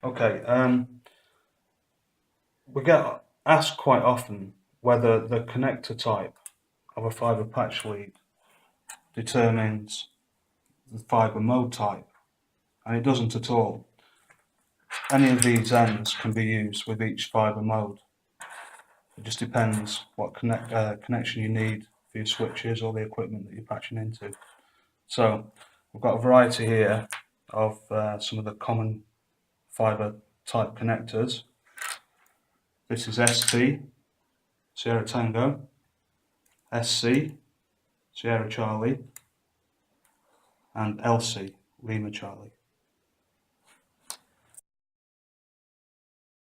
Okay, we get asked quite often whether the connector type of a fibre patch lead determines the fibre mode type, and it doesn't at all. Any of these ends can be used with each fibre mode. It just depends what connection you need for your switches or the equipment that you're patching into. So we've got a variety here of some of the common fibre type connectors. This is ST, Sierra Tango, SC, Sierra Charlie, and LC, Lima Charlie.